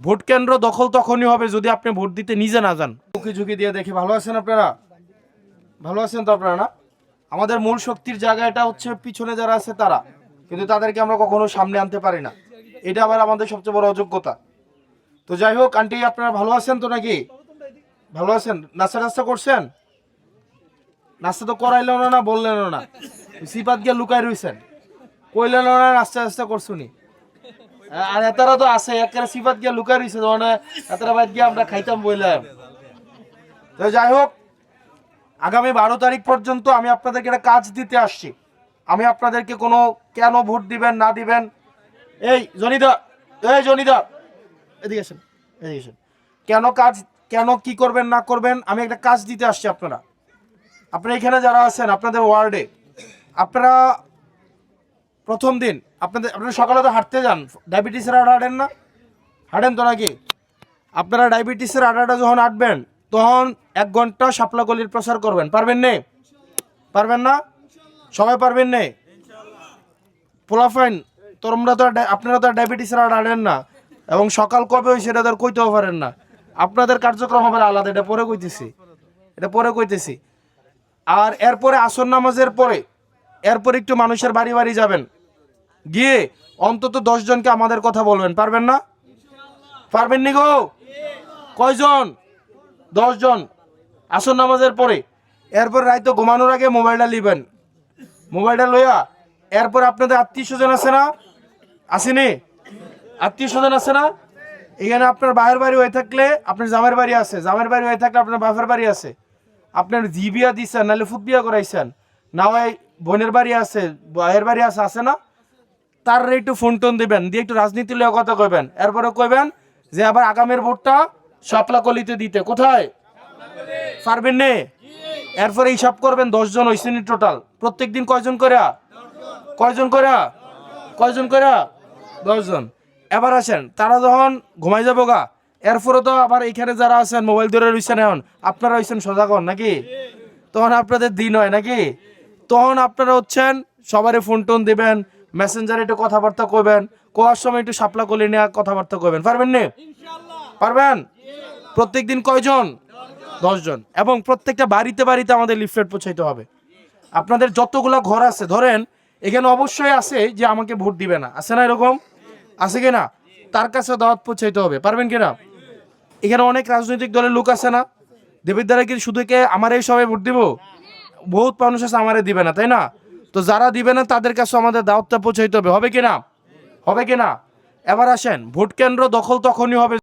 Vote কেন্দ্র দখল তখনই হবে যদি আপনি ভোট দিতে নিজে না যান। ঝুঁকি ঝুঁকি দিয়ে দেখি। ভালো আছেন আপনারা? ভালো আছেন তো আপনারা? না, আমাদের মূল শক্তির জায়গাটা হচ্ছে পিছনে যারা আছে তারা, কিন্তু তাদেরকে আমরা কখনো সামনে আনতে পারি না। এটা আবার আমাদের সবচেয়ে বড় অযোগ্যতা। তো যাই হোক, আন্টি আপনারা ভালো আছেন তো নাকি? ভালো আছেন? নাস্তা টাস্তা করছেন? নাস্তা তো করাইলেন না, বললেন না, সিপাত গিয়ে লুকাই রইছেন, কইলেন না নাস্তা টাস্তা করছুনি। আর এতারা তো আছে একেবারে সিপাত গিয়ে লুকাই রইছে, মানে এতারা বাদ গিয়ে আমরা খাইতাম বললাম। তো যাই হোক, আগামী 12 তারিখ পর্যন্ত আমি আপনাদেরকে একটা কাজ দিতে আসছি। আমি আপনাদেরকে কোনো কেন ভোট দিবেন না দিবেন, এই জনিদা, এদিকে আসেন, এদিকে আসেন, কেন কাজ, কেন কি করবেন না করবেন, আমি একটা কাজ দিতে আসছি। আপনারা এখানে যারা আছেন আপনাদের ওয়ার্ডে, আপনারা প্রথম দিন আপনারা সকালে তো হাঁটতে যান, ডায়াবেটিসের আড্ডা হাঁটেন না? হাঁটেন তো নাকি? আপনারা ডায়াবেটিসের আড্ডাটা যখন হাঁটবেন তখন 1 ঘন্টা শাপলা কলির প্রচার করবেন। পারবেন নে? পারবেন না? সবাই পারবেন নে? পোলাফাইন তোমরা তো আপনারা তো ডায়াবেটিসের আড্ডা হাঁটেন না, এবং সকাল কবে হয় সেটা তো কইতেও পারেন না। আপনাদের কার্যক্রম হবে আলাদা, এটা পরে কইতেছি। আর এরপরে আসর নামাজের পরে এরপর একটু মানুষের বাড়ি বাড়ি যাবেন, গিয়ে অন্তত 10 জনকে আমাদের কথা বলবেন। পারবেন না? পারবেন নি গো? কয়জন? 10 জন। আসর নামাজের পরে, এরপর রাইতো ঘুমানোর আগে মোবাইলটা লিবেন। মোবাইলটা লইয়া এরপর আপনাদের আত্মীয় স্বজন আছে না? আসেনি? আত্মীয় স্বজন আছে না? এখানে আপনার বাহের বাড়ি হয়ে থাকলে আপনার জামের বাড়ি আছে, জামের বাড়ি হয়ে থাকলে আপনার বাপের বাড়ি আছে, আপনার জি বিয়া দিচ্ছেন নাহলে ফুট বিয়া করাইছেন, না হয় বোনের বাড়ি আছে, ভাইয়ের বাড়ি আছে না? তার একটু ফোন টোন দিবেন, দিয়ে একটু রাজনীতি লিয়ে কথা কইবেন। এরপরে কইবেন যে আবার আগামের ভোটটা শাপলা কলিতে দিতে। কোথায়? পারবেন নে? এরপরে হিসাব করবেন 10 জন হইছেন টোটাল। প্রত্যেকদিন কয়জন করে? 10 জন। এবার আসেন, তারা যখন ঘুমাই যাবো গা, এরপরে তো আবার এইখানে যারা আছেন মোবাইল ধরে রইছেন, এখন আপনারা হইছেন সজাগন নাকি? তখন আপনাদের দিন হয় নাকি? তখন আপনারা হচ্ছেন সবারই ফোন টোন দিবেন, মেসেঞ্জারে একটু কথাবার্তা কইবেন, কোয়ার সময় একটু শাপলা কলি নিয়ে কথাবার্তা কইবেন। পারবেন নে? পারবেন? প্রত্যেকদিন কয়জন? 10 জন। এবং প্রত্যেকটা বাড়িতে বাড়িতে আমাদের লিফলেট পৌঁছাইতে হবে। আপনাদের যতগুলা ঘর আছে, ধরেন এখানে অবশ্যই আছে যে আমাকে ভোট দিবে না, আছে না? এরকম আছে কিনা? তার কাছে দাওয়াত পৌঁছাইতে হবে। পারবেন কিনা? এখানে অনেক রাজনৈতিক দলের লোক আছে না? দেবের দ্বারা কি শুধু কে আমার এই সবাই ভোট দিব? বহুত মানুষ আছে আমারে দিবে না, তাই না? তো যারা দিবে না তাদের কাছে আমাদের দাওয়াতটা পৌঁছাইতে হবে। হবে কিনা? এবার আসেন, ভোট কেন্দ্র দখল তখনই হবে